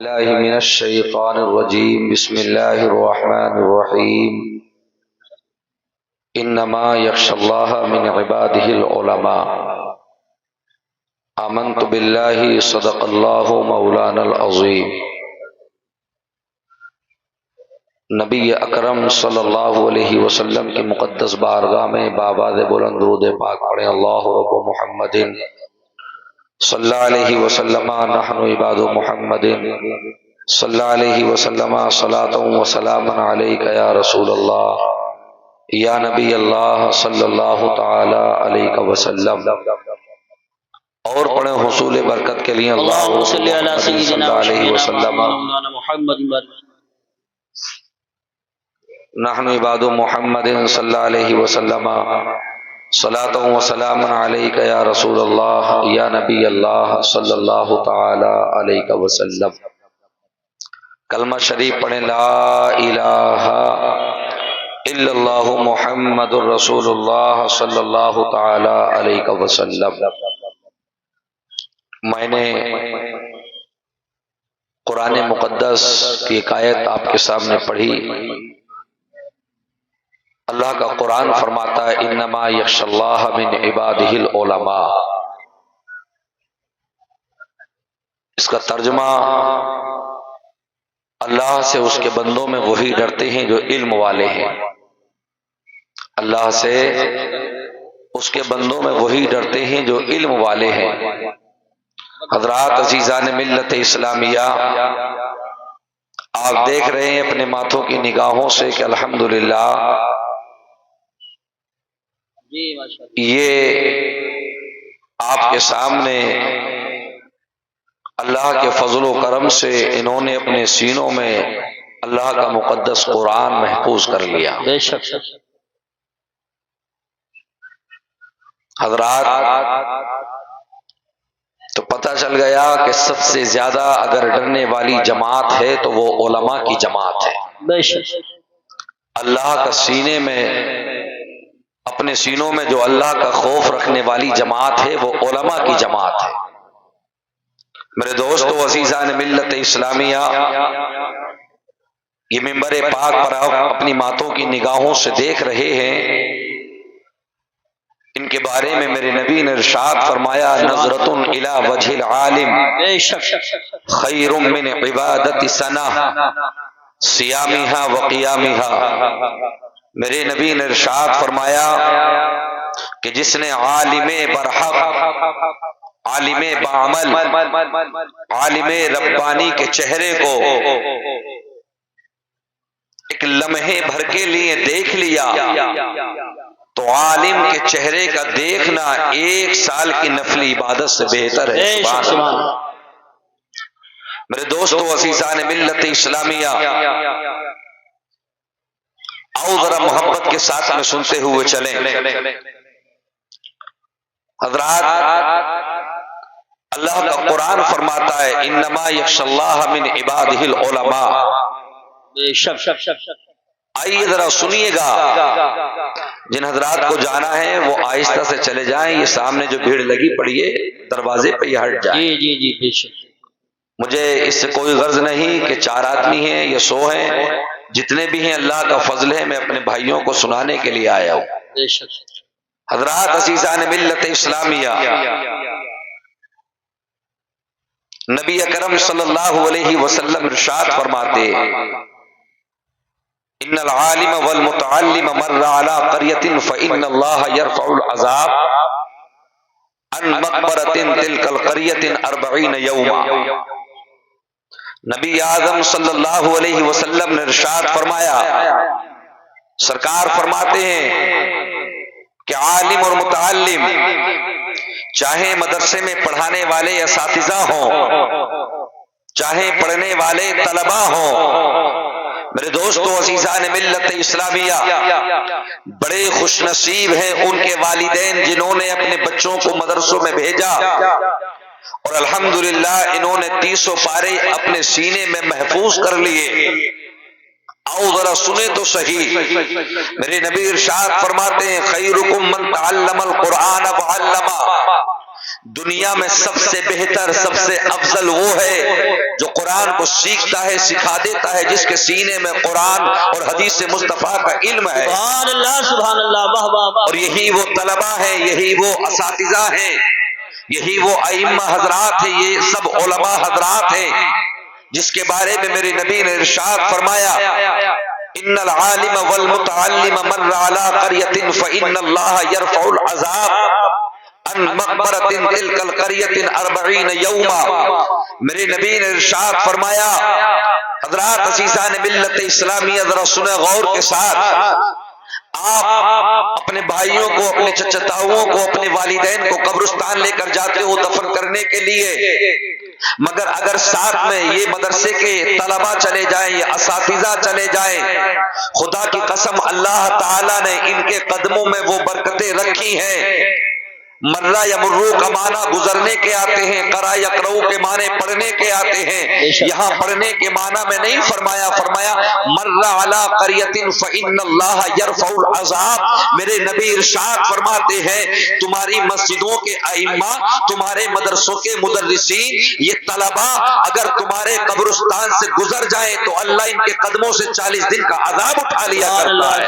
الله من الشيطان الرجيم بسم الله الرحمن الرحيم إنما يخشى الله من عباده العلماء آمنت بالله صدق الله مولانا العظيم نبی اکرم صلی اللہ علیہ وسلم کی مقدس بارگاہ میں بآباد بلند درود پاک پڑھیں اللہ رب محمد صلی اللہ علیہ وسلم نحن عباد محمد صلی اللہ علیہ وسلم صلاۃ و سلام علیک یا رسول اللہ یا نبی اللہ صلی اللہ تعالی علیہ وسلم۔ اور پڑھیں حصول برکت کے لیے اللہم صلی علی سیدنا و علیہ وسلم مولانا محمد نحن عباد محمد صلی اللہ علیہ وسلم صلاۃ و سلام علیک یا رسول اللہ یا نبی اللہ صلی اللہ تعالی علیہ وسلم۔ کلمہ شریف پڑھیں لا الہ الا اللہ محمد الرسول اللہ صلی اللہ تعالی علیہ وسلم۔ میں نے قرآن مقدس کی ایک آیت آپ کے سامنے پڑھی۔ اللہ کا قرآن فرماتا ہے انما یخشی اللہ من عبادہ العلماء۔ اس کا ترجمہ اللہ سے اس کے بندوں میں وہی ڈرتے ہیں جو علم والے ہیں۔ اللہ سے اس کے بندوں میں وہی ڈرتے ہیں جو علم والے ہیں۔ حضرات عزیزان ملت اسلامیہ، آپ دیکھ رہے ہیں اپنے ماتھوں کی نگاہوں سے کہ الحمدللہ یہ آپ کے سامنے اللہ کے فضل و کرم سے انہوں نے اپنے سینوں میں اللہ کا مقدس قرآن محفوظ کر لیا۔ بے شک حضرات تو پتہ چل گیا کہ سب سے زیادہ اگر ڈرنے والی جماعت ہے تو وہ علماء کی جماعت ہے۔ بے شک اللہ کا سینے میں، اپنے سینوں میں جو اللہ کا خوف رکھنے والی جماعت ہے وہ علماء کی جماعت ہے۔ میرے دوستو عزیزان ملت اسلامیہ، یہ منبر پاک پر آپ اپنی ماتوں کی نگاہوں سے دیکھ رہے ہیں، ان کے بارے میں میرے نبی نے ارشاد فرمایا نظرۃ الی وجہ العالم خیر من عبادت سنہ صیامہا و قیامہا۔ میرے نبی نے ارشاد فرمایا کہ جس نے عالم برحق، عالم بعمل، عالم ربانی کے چہرے کو ایک لمحے بھر کے لیے دیکھ لیا تو عالم کے چہرے کا دیکھنا 1 سال کی نفلی عبادت سے بہتر ہے۔ سبحان اللہ۔ میرے دوستو عزیزان ملت اسلامیہ، آؤ ذرا محبت کے ساتھ میں سنتے ہوئے چلیں۔ حضرات اللہ کا قرآن فرماتا ہے انما یخشی اللہ من عبادہ العلماء۔ بے شک آئیے ذرا سنیے گا، جن حضرات کو جانا ہے وہ آہستہ سے چلے جائیں، یہ سامنے جو بھیڑ لگی پڑی ہے دروازے پہ ہی ہٹ جائیں۔ جی بے شک۔ مجھے اس سے کوئی غرض نہیں کہ 4 آدمی ہیں یا 100 ہیں، جتنے بھی ہیں اللہ کا فضل ہے، میں اپنے بھائیوں کو سنانے کے لیے آیا ہوں۔ بے شک حضرات عزیزان ملت اسلامیہ، نبی اکرم صلی اللہ علیہ وسلم ارشاد فرماتے ان العالم والمتعلم مر على قرية فإن الله يرفع العذاب عن مقبرة تلك القرية 40 يوما۔ نبی اعظم صلی اللہ علیہ وسلم نے ارشاد فرمایا، سرکار فرماتے ہیں کہ عالم اور متعلم، چاہے مدرسے میں پڑھانے والے اساتذہ ہوں، چاہے پڑھنے والے طلباء ہوں، میرے دوستو عزیزان ملت اسلامیہ، بڑے خوش نصیب ہیں ان کے والدین جنہوں نے اپنے بچوں کو مدرسوں میں بھیجا اور الحمدللہ انہوں نے 30 پارے اپنے سینے میں محفوظ کر لیے۔ آؤ ذرا سنیں تو صحیح، میرے نبی ارشاد فرماتے ہیں خیرکم من تعلم القرآن وعلمہ۔ دنیا میں سب سے بہتر سب سے افضل وہ ہے جو قرآن کو سیکھتا ہے سکھا دیتا ہے، جس کے سینے میں قرآن اور حدیث مصطفیٰ کا علم ہے۔ سبحان اللہ سبحان اللہ، واہ واہ واہ۔ اور یہی وہ طلباء ہیں، یہی وہ اساتذہ ہیں، یہی وہ ائمہ حضرات ہیں، یہ سب علماء حضرات ہیں جس کے بارے میں میرے نبی نے ارشاد فرمایا ان العالم والمتعلم مر على قرية فإن الله يرفع العذاب عن مقبرة تلك القرية 40 يوما۔ میرے نبی نے ارشاد فرمایا، حضرات عزیزان ملت اسلامیہ ذرا سنیں غور کے ساتھ، آپ اپنے بھائیوں کو، اپنے چچتاؤں کو، اپنے والدین کو قبرستان لے کر جاتے ہو دفن کرنے کے لیے، مگر اگر ساتھ میں یہ مدرسے کے طلباء چلے جائیں یا اساتذہ چلے جائیں، خدا کی قسم اللہ تعالیٰ نے ان کے قدموں میں وہ برکتیں رکھی ہیں۔ مرہ یا مرو کا معنی گزرنے کے آتے ہیں، قرا یقرؤ کے معنی پڑھنے کے آتے ہیں، یہاں پڑھنے کے معنی میں نہیں فرمایا، فرمایا مرہ علی قریۃ فإن اللہ یرفع العذاب۔ میرے نبی ارشاد فرماتے ہیں تمہاری مسجدوں کے ائمہ، تمہارے مدرسوں کے مدرسین، یہ طلباء اگر تمہارے قبرستان سے گزر جائیں تو اللہ ان کے قدموں سے 40 دن کا عذاب اٹھا لیا کرتا ہے۔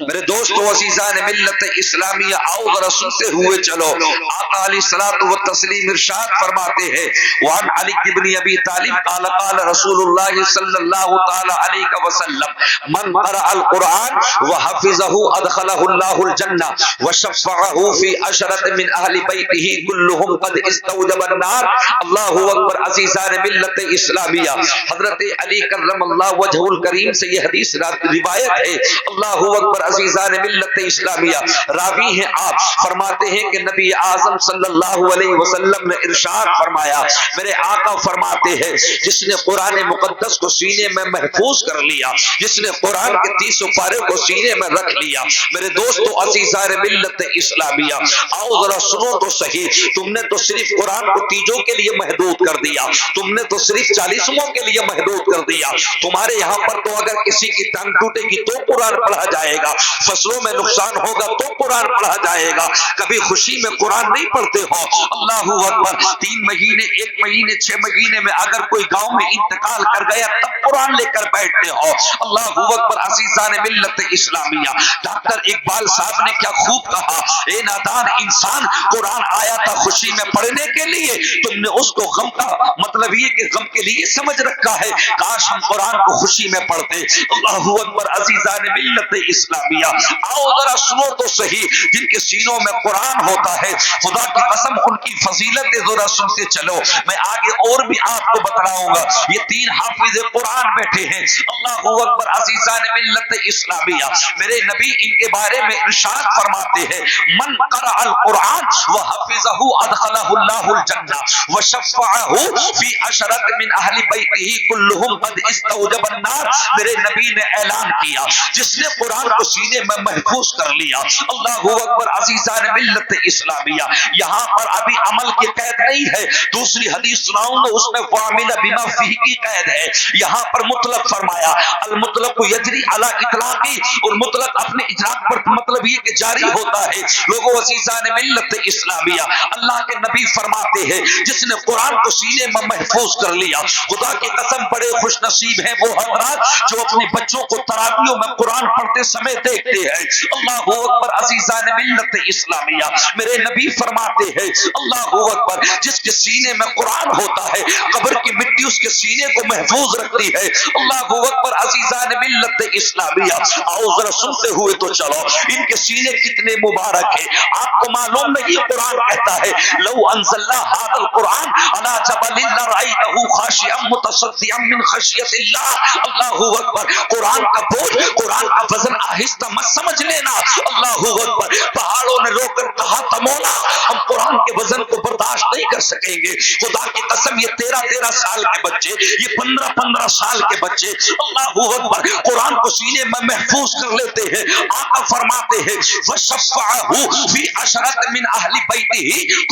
میرے دوستو عزیزان ملت اسلامیہ، آؤ ذرا سنتے ہوئے چلو، آقا علیہ الصلوۃ والتسلیم ارشاد فرماتے ہیں وعن علی بن ابی طالب قال قال رسول اللہ صلی اللہ تعالی علیہ وسلم من قرأ القرآن وحفظه ادخلہ اللہ الجنہ وشفعہ فی عشرۃ من اہل بیتہ کلہم قد استوجب النار۔ اللہ اکبر۔ عزیزان ملت اسلامیہ، حضرت علی کرم اللہ وجہہ الکریم سے یہ حدیث روایت ہے۔ اللہ اکبر۔ عزیزان ملت اسلامیہ، راوی ہیں آپ، فرماتے ہیں کہ نبی اعظم صلی اللہ علیہ وسلم نے ارشاد فرمایا، میرے آقا فرماتے ہیں جس نے قرآن مقدس کو سینے میں محفوظ کر لیا، جس نے قرآن کے 30 پارے کو سینے میں رکھ لیا، میرے دوستو عزیزان ملت اسلامیہ، آؤ ذرا سنو تو صحیح، تم نے تو صرف قرآن کو تیجوں کے لیے محدود کر دیا، تم نے تو صرف 40واں کے لیے محدود کر دیا۔ تمہارے یہاں پر تو اگر کسی کی ٹانگ ٹوٹے گی تو قرآن پڑھا جائے گا، فصلوں میں نقصان ہوگا تو قرآن پڑھا جائے گا، کبھی خوشی میں قرآن نہیں پڑھتے ہو۔ اللہ اکبر۔ 3 مہینے، 1 مہینے، 6 مہینے میں اگر کوئی گاؤں میں انتقال کر گیا تب قرآن لے کر بیٹھتے ہو۔ اللہ اکبر۔ عزیزان ملت اسلامیہ، ڈاکٹر اقبال صاحب نے کیا خوب کہا، اے نادان انسان، قرآن آیا تھا خوشی میں پڑھنے کے لیے، تم نے اس کو غم کا مطلب یہ کہ غم کے لیے سمجھ رکھا ہے، کاش ہم قرآن کو خوشی میں پڑھتے۔ اللہ اکبر۔ عزیزان ملت اسلامیہ، آؤ ذرا سنو تو صحیح، جن کے سینوں میں قرآن ہوتا ہے، خدا کی قسم ان کی فضیلت ذرا سنتے چلو۔ میں آگے اور بھی آپ کو بتلاؤں گا۔ یہ 3 حافظ قرآن بیٹھے ہیں۔ اللہ اکبر۔ عزیزان ملت اسلامیہ، میرے نبی ان کے بارے میں ارشاد فرماتے ہیں من قرأ القرآن وحفظہ ادخلہ اللہ الجنہ وشفعہ فی عشرۃ من اہل بیتہ کلہم قد استوجب النار۔ میرے نبی نے اعلان کیا جس نے قرآن کو سینے میں محفوظ کر لیا، اللہ اکبر۔ عزیزان ملت اسلامیہ، یہاں پر ابھی عمل کی قید نہیں ہے، دوسری حدیث سناؤں گا اس میں وعمل بما فیہ کی قید ہے۔ یہاں پر مطلق فرمایا المطلق یجری علی اطلاقی، اور مطلق اپنے اطلاق پر مطلب یہ کہ جاری ہوتا ہے۔ لوگوں عزیزان ملت اسلامیہ، اللہ کے نبی فرماتے ہیں جس نے قرآن کو سینے میں محفوظ کر لیا، خدا کی قسم بڑے خوش نصیب ہیں وہ حضرات جو اپنے بچوں کو تراویحوں میں قرآن پڑھتے سمے دیکھتے ہیں۔ اللہ اکبر۔ عزیزان ملت اسلامیہ، میرے نبی فرماتے ہیں اللہ اکبر، جس کے سینے میں قرآن ہوتا ہے قبر کی مٹی اس کے سینے کو محفوظ رکھتی ہے۔ اللہ اکبر۔ عزیزان ملت اسلامیہ، آؤ ذرا سنتے ہوئے تو چلو، ان کے سینے کتنے مبارک ہیں۔ آپ کو معلوم نہیں قرآن کہتا ہے لو انزلنا هذا القرآن على جبل لرأيته خاشعا متصدعا من خشیت اللہ۔ اللہ اکبر۔ قرآن کا بوجھ، قرآن کا وزن آہستہ مت سمجھ لینا۔ اللہ اکبر۔ پہاڑوں نے رو کر کہا تھا مولا ہم قرآن کے وزن کو برداشت نہیں کر سکیں گے، خدا کی قسم یہ 13 سال کے بچے، یہ 15 سال کے بچے اللہ اکبر قرآن کو سینے میں محفوظ کر لیتے ہیں۔ آقا فرماتے ہیں وشفعہ فی عشرۃ من اہل بیتہ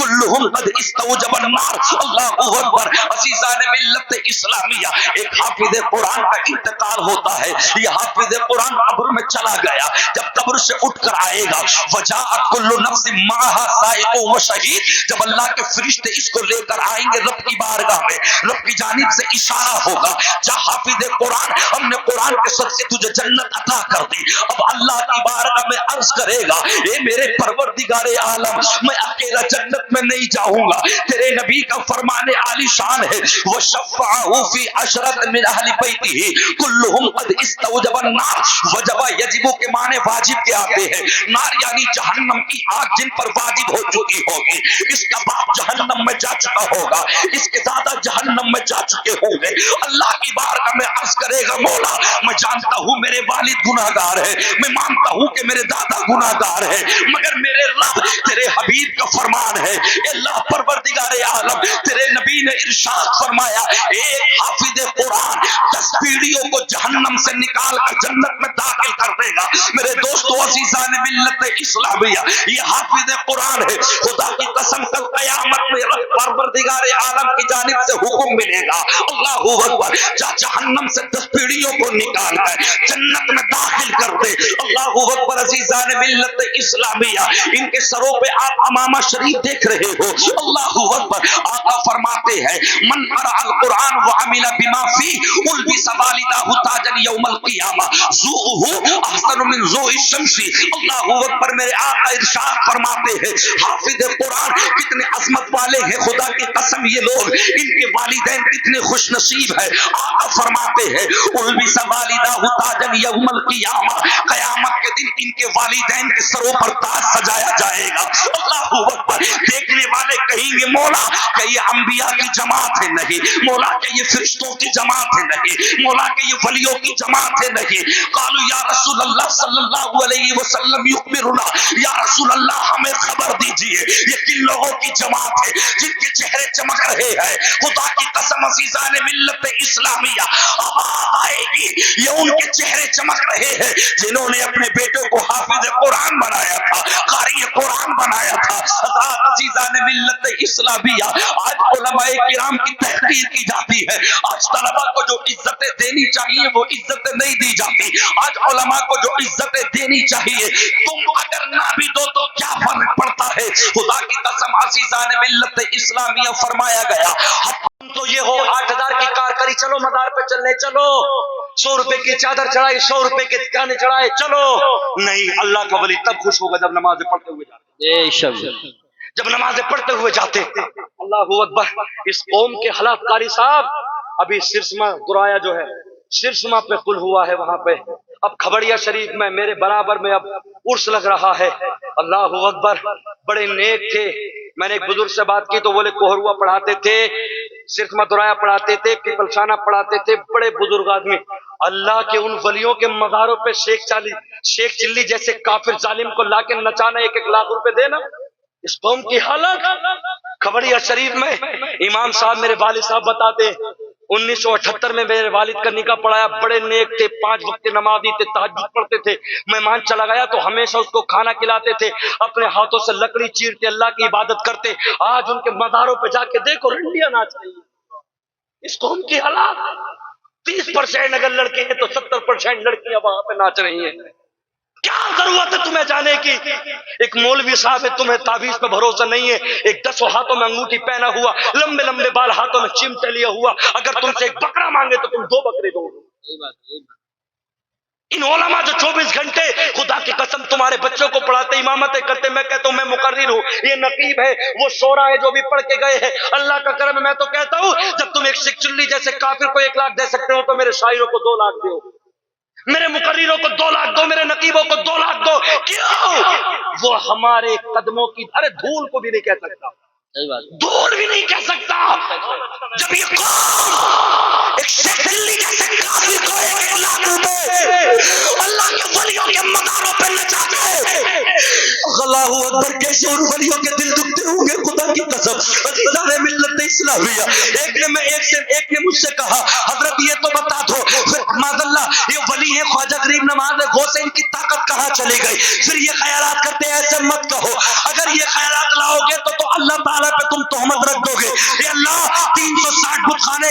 کلہم قد استوجب النار۔ اللہ اکبر۔ عزیزان ملت اسلامیہ، ایک حافظ قرآن کا انتقال ہوتا ہے، یہ حافظ قرآن قبر میں چلا گیا، جب قبر سے اٹھ کر آئے گا وجاءت کل نفس معها سائق و شہید، جب اللہ کے فرشتے اس کو لے کر آئیں گے رب کی بارگاہ میں، رب کی جانب سے اشارہ ہوگا، جا حافظ قرآن ہم نے قرآن کے صدقے تجھے جنت عطا کر دی۔ اب اللہ کی بارگاہ میں عرض کرے گا اے میرے پروردگار عالم، میں اکیلا جنت میں نہیں جاؤں گا، تیرے نبی کا فرمان عالی شان ہے وشفعه فی عشرۃ من اہل بیتہ کلہم قد استوجب النار، وجب یجب کے معنی واجب کے آتے ہیں، نار یعنی جہنم کی آگ جن پر واجب ہو چکی ہوگی، اس کا باپ جہنم میں جا چکا ہوگا، اس کے دادا جہنم میں جا چکے ہوں گے، اللہ کی بارگاہ میں عرض کرے گا مولا میں جانتا ہوں میرے والد گناہگار ہے، میں مانتا ہوں کہ میرے دادا گناہگار ہے، مگر میرے رب تیرے حبیب کا فرمان ہے، اے اللہ پروردگار عالم تیرے نبی نے ارشاد فرمایا ایک حافظ قرآن 10 پیڑھیوں کو جہنم سے نکال کر جنت میں داخل کر دے گا۔ میرے دوستو عزیزان ملت اسلامیہ، یہ حافظ قرآن ہے، خدا کی قسم کل قیامت میں رب پروردگار عالم کی جانب سے حکم ملے گا اللہ اکبر جا جہنم سے 10 پیڑھیوں کو نکال کر جنت میں داخل کر دے، اللہ اکبر۔ عزیزان ملت اسلامیہ، ان کے سروں پہ آپ امامہ شریف دیکھ رہے ہو، اللہ اکبر۔ آقا فرماتے ہیں من قرأ القرآن وعمل بما فيه البس والداه تاجا یوم القیامہ ذوءه احسن من ذوء الشمس، اللہ اکبر۔ میرے آقا ارشاد فرماتے ہیں حافظ قرآن کتنے عظمت والے ہیں، خدا کی قسم یہ لوگ ان کے والدین کتنے خوش نصیب ہیں۔ آقا فرماتے ہیں البس والداه تاجا یوم القیامہ، قیامت کے دن ان کے والدین کے سروں پر تاج سجایا جائے گا، اللہ اکبر۔ دیکھنے والے کہیں گے مولا کہ یہ انبیاء کی جماعت ہے نہیں، مولا کہ یہ فرشتوں کی جماعت ہے نہیں، مولا کہ یہ ولیوں کی جماعت ہے نہیں، قالوا یا رسول اللہ صلی اللہ علیہ وسلم یخبرنا، یا رسول اللہ ہمیں خبر دیجئے یہ کن لوگوں کی جماعت ہے جن کے چہرے چمک رہے ہیں، خدا کی قسم عزیزان ملت اسلامیہ آواز آئے گی یہ ان کے چہرے چمک رہے ہیں جنہوں نے اپنے بیٹوں کو حافظ قرآن بنایا تھا، قاری قرآن بنایا تھا۔ عزیزان ملت اسلامیہ، آج علماء کرام کی تحقیر کی جاتی ہے، آج طلباء کو جو عزتیں دینی چاہیے وہ عزتیں نہیں دی جاتی، آج علماء کو جو عزتیں دینی چاہیے تم اگر نہ بھی دو تو کیا فرق پڑتا ہے، خدا کی قسم عزیزان ملت اسلامیہ فرمایا گیا تو یہ ہو 8000 کی کار کری چلو مدار پہ چلنے چلو، 100 روپے کی چادر چڑھائی 100 روپے کے گانے چڑھائے چلو، نہیں اللہ کا ولی تب خوش ہوگا جب نمازیں پڑھتے ہوئے جاتے، جب نمازیں پڑھتے ہوئے جاتے۔ اللہ اکبر۔ اس قوم کے حالات قاری صاحب ابھی سرسما گرایا جو ہے سرسما پہ قل ہوا ہے، وہاں پہ اب کھبڑیا شریف میں میرے برابر میں اب عرس لگ رہا ہے، اللہ اکبر۔ بڑے نیک تھے، میں نے ایک بزرگ سے بات کی تو بولے کوہروا پڑھاتے تھے، سرسما درایا پڑھاتے تھے، پیپلشانہ پڑھاتے تھے، بڑے بزرگ آدمی۔ اللہ کے ان ولیوں کے مزاروں پہ شیخ چلی جیسے کافر ظالم کو لا کے نچانا 1-1 لاکھ روپے دینا، اس قوم کی حالت۔ کھبڑیا شریف میں امام صاحب میرے والد صاحب بتاتے 1978 میں میرے والد کا نکاح پڑھایا، بڑے نیک تھے، 5 وقت نمازی تھے، تہجد پڑھتے تھے، مہمان چلا گیا تو ہمیشہ اس کو کھانا کھلاتے تھے، اپنے ہاتھوں سے لکڑی چیرتے، اللہ کی عبادت کرتے۔ آج ان کے مزاروں پہ جا کے دیکھو رنڈیاں ناچ رہی ہیں، اس قوم کی حالات۔ 30% اگر لڑکے ہیں تو 70% لڑکیاں وہاں پہ ناچ رہی ہیں۔ کیا ضرورت ہے تمہیں جانے کی؟ ایک مولوی صاحب ہے، تمہیں تعویذ پہ بھروسہ نہیں ہے، ایک 10 ہاتھوں میں انگوٹھی پہنا ہوا، لمبے لمبے بال، ہاتھوں میں چمٹے لیا ہوا، اگر تم سے ایک بکرا مانگے تو تم 2 بکرے دو۔ ان علماء جو 24 گھنٹے خدا کی قسم تمہارے بچوں کو پڑھاتے، امامتیں کرتے، میں کہتا ہوں میں مقرر ہوں، یہ نقیب ہے، وہ شورا ہے جو بھی پڑھ کے گئے ہیں، اللہ کا کرم ہے۔ میں تو کہتا ہوں جب تم ایک شیخ چلی جیسے کافر کو 1 لاکھ دے سکتے ہو تو میرے شاعروں کو 2 لاکھ دو، میرے مقرروں کو 2 لاکھ دو، میرے نقیبوں کو 2 لاکھ دو۔ کیوں؟ وہ ہمارے قدموں کی ارے دھول کو بھی نہیں کہہ سکتا، دھول بھی نہیں کہہ سکتا۔ جب یہ قوم ایک شیخلی جیسے کافر کو 1 لاکھ روپے اللہ کے ولیوں کے مزاروں پہ نچاتے، اللہ اکبر، کیسے ان ولیوں کے دل دکھتے ہوں گے خدا کی قسم۔ عزیزان ملت اسلامیہ، ایک نے مجھ سے کہا حضرت یہ تو بتا دو اللہ یہ ولی ہے، خواجہ غریب نواز ہے، غوث، ان کی طاقت کہاں چلی گئی؟ پھر یہ خیالات کرتے ہیں، ایسے مت کہو، اگر یہ خیالات لاؤ گے تو اللہ تعالیٰ پہ تم تہمت رکھ دو گے، اے اللہ 360 بت خانے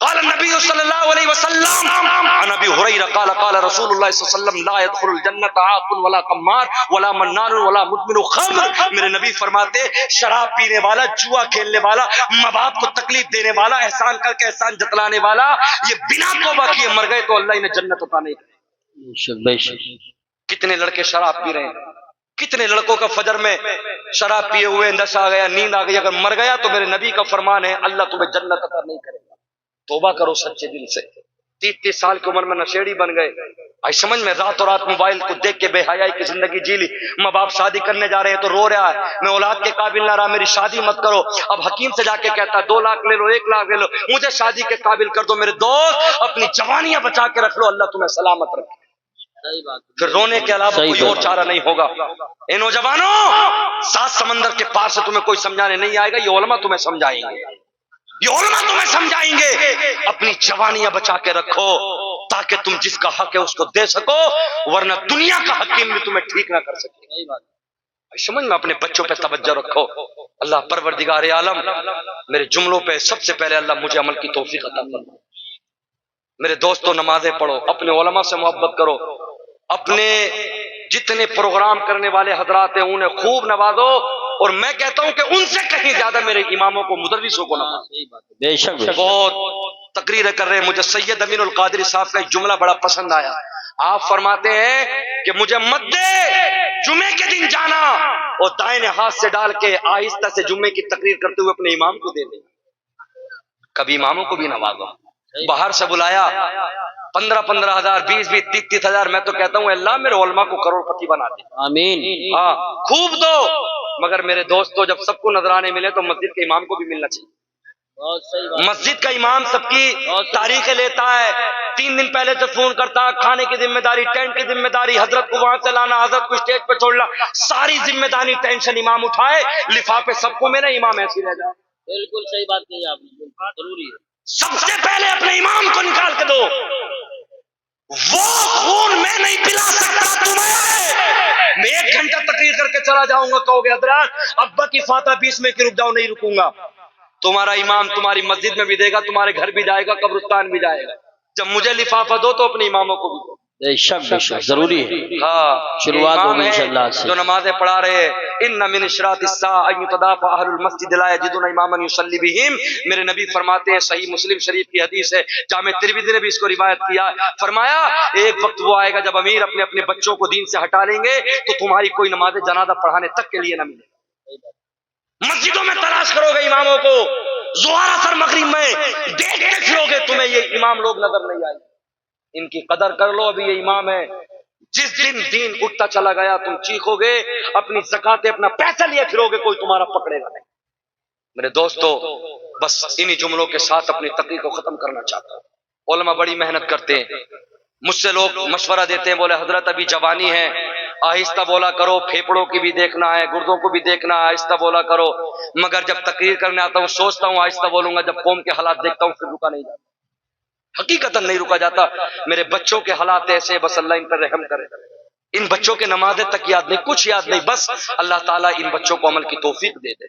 قال النبي صلی اللہ علیہ وسلم عن ابی ہریرہ قال قال رسول اللہ صلی اللہ علیہ وسلم لا يدخل الجنت عاق ولا قمار ولا منان ولا مدمن خمر. میرے نبی فرماتے شراب پینے والا، جوا کھیلنے والا، ماں باپ کو تکلیف دینے والا، احسان کر کے احسان جتلانے والا، یہ بنا توبہ کیے مر گئے تو اللہ انہیں جنت عطا نہیں کرے. بے شک. کتنے لڑکے شراب پی رہے ہیں، کتنے لڑکوں کا فجر میں شراب پیے ہوئے نشہ آ گیا، نیند آ گئی، اگر مر گیا تو میرے نبی کا فرمان ہے اللہ تمہیں جنت عطا نہیں کرے گا. توبہ کرو سچے دل سے. 30 سال کی عمر میں نشیڑی بن گئے. آئی سمجھ میں رات رات موبائل کو دیکھ کے بے حیائی کی زندگی جی لی. ماں باپ شادی کرنے جا رہے ہیں تو رو رہا ہے میں اولاد کے قابل نہ رہا، میری شادی مت کرو. اب حکیم سے جا کے کہتا ہے 2 لاکھ لے لو، 1 لاکھ لے لو، مجھے شادی کے قابل کر دو. میرے دوست اپنی جوانیاں بچا کے رکھ لو، اللہ تمہیں سلامت رکھے. پھر رونے کے علاوہ کوئی اور چارہ نہیں ہوگا. اے نوجوانوں، 7 سمندر کے پار سے تمہیں کوئی سمجھانے نہیں آئے گا، یہ علماء تمہیں سمجھائیں گے، یہ علماء تمہیں سمجھائیں گے. اپنی جوانیاں بچا کے رکھو تاکہ تم جس کا حق ہے اس کو دے سکو، ورنہ دنیا کا حکیم بھی تمہیں ٹھیک نہ کر سکے. سمجھ میں اپنے بچوں پہ توجہ رکھو. اللہ پروردگار عالم میرے جملوں پہ سب سے پہلے اللہ مجھے عمل کی توفیق عطا فرمائے. میرے دوستوں، نمازیں پڑھو، اپنے علماء سے محبت کرو، اپنے جتنے پروگرام کرنے والے حضرات ہیں انہیں خوب نوازو، اور میں کہتا ہوں کہ ان سے کہیں زیادہ میرے اماموں کو، مدرسوں کو نوازو. بے شک. بہت تقریریں کر رہے ہیں. مجھے سید امین القادری صاحب کا ایک جملہ بڑا پسند آیا. آپ فرماتے ہیں کہ مجھے مت دے جمعے کے دن جانا اور دائیں ہاتھ سے ڈال کے آہستہ سے جمعے کی تقریر کرتے ہوئے اپنے امام کو دے دیں. کبھی اماموں کو بھی نوازو. باہر سے بلایا 15 ہزار، 20 30 ہزار، میں تو کہتا ہوں اللہ میرے علماء کو کروڑ پتی بنا دے. آمین. ہاں خوب دو، مگر میرے دوستو جب سب کو نذرانے ملے تو مسجد کے امام کو بھی ملنا چاہیے. مسجد کا امام سب کی تاریخیں لیتا ہے، 3 دن پہلے سے فون کرتا ہے، کھانے کی ذمہ داری، ٹینٹ کی ذمہ داری، حضرت کو وہاں سے لانا، حضرت کو اسٹیج پہ چھوڑنا، ساری ذمہ داری ٹینشن امام اٹھائے، لفافے سب کو ملے، امام ایسی رہ جائے. بالکل صحیح بات کہی آپ نے، ضروری ہے. سب سے پہلے اپنے امام کو نکال کے دو. وہ خون میں نہیں پلا سکتا تمہیں. میں 1 گھنٹہ تقریر کر کے چلا جاؤں گا، کہو گے حضرات ابا کی فاتحہ 20 میں کی رک جاؤ، نہیں رکوں گا. تمہارا امام تمہاری مسجد میں بھی دے گا، تمہارے گھر بھی جائے گا، قبرستان بھی جائے گا. جب مجھے لفافہ دو تو اپنے اماموں کو بھی دو. بے شک ضروری ہے. ہاں شروعات ہوگی انشاءاللہ سے. جو نمازیں پڑھا رہے ان من اشراط الساعہ ان یتضافى اہل المسجد لا یجدون اماما یصلی بہم. میرے نبی فرماتے ہیں، صحیح مسلم شریف کی حدیث ہے، جامع ترمذی نے بھی اس کو روایت کیا، فرمایا ایک وقت وہ آئے گا جب امیر اپنے اپنے بچوں کو دین سے ہٹا لیں گے تو تمہاری کوئی نماز جنازہ پڑھانے تک کے لیے نہ ملے. مسجدوں میں تلاش کرو گے اماموں کو، ظہر اثر مغرب میں دیکھ کے پھرو گے، تمہیں یہ امام لوگ نظر نہیں آئے. ان کی قدر کر لو، ابھی یہ امام ہے. جس دن دین اٹھتا چلا گیا تم چیخو گے، اپنی زکاتے اپنا پیسہ لیے پھرو گے، کوئی تمہارا پکڑے گا نہیں. میرے دوستو بس انہی جملوں کے ساتھ اپنی تقریر کو ختم کرنا چاہتا ہوں. علماء بڑی محنت کرتے ہیں. مجھ سے لوگ مشورہ دیتے ہیں، بولے حضرت ابھی جوانی ہے، آہستہ بولا کرو، پھیپڑوں کی بھی دیکھنا ہے، گردوں کو بھی دیکھنا ہے، آہستہ بولا کرو. مگر جب تقریر کرنے آتا ہوں سوچتا ہوں آہستہ بولوں گا، جب قوم کے حالات دیکھتا ہوں پھر رکا نہیں جاتا، حقیقتاً نہیں رکا جاتا. میرے بچوں کے حالات ایسے، بس اللہ ان پر رحم کرے. ان بچوں کے نمازیں تک یاد نہیں، کچھ یاد نہیں، بس اللہ تعالیٰ ان بچوں کو عمل کی توفیق دے دے.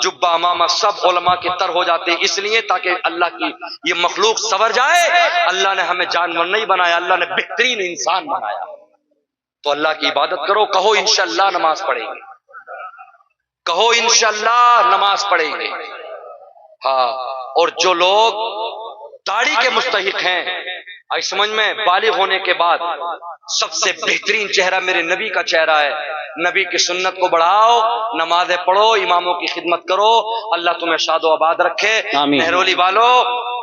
جبہ امامہ سب علماء کے تر ہو جاتے ہیں اس لیے تاکہ اللہ کی یہ مخلوق سنور جائے. اللہ نے ہمیں جانور نہیں بنایا، اللہ نے بہترین انسان بنایا. تو اللہ کی عبادت کرو، کہو انشاءاللہ نماز پڑھیں گے، کہو انشاءاللہ نماز پڑھیں گے. ہاں، اور جو لوگ داڑھی کے مستحق ہیں، آئی سمجھ میں، بالغ ہونے کے بعد سب سے بہترین چہرہ میرے نبی کا چہرہ ہے. نبی کی سنت کو بڑھاؤ، نمازیں پڑھو، اماموں کی خدمت کرو، اللہ تمہیں شاد و آباد رکھے. مہرولی والو،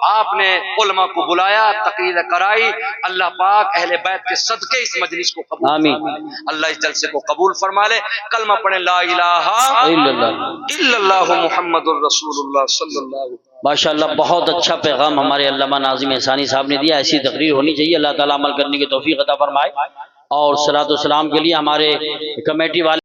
آپ نے علماء کو بلایا، تقریر کرائی، اللہ پاک اہل بیت کے صدقے اس مجلس کو قبول فرمائے. اللہ اس جلسے کو قبول فرما لے. کلمہ پڑھیں لا الہ الا اللہ محمد الرسول اللہ صلی اللہ علیہ وسلم. ماشاءاللہ بہت اچھا پیغام ہمارے علامہ ناظم احسانی صاحب نے دیا. ایسی تقریر ہونی چاہیے. اللہ تعالیٰ عمل کرنے کی توفیق عطا فرمائے. اور صلاۃ و سلام کے لیے ہمارے کمیٹی والے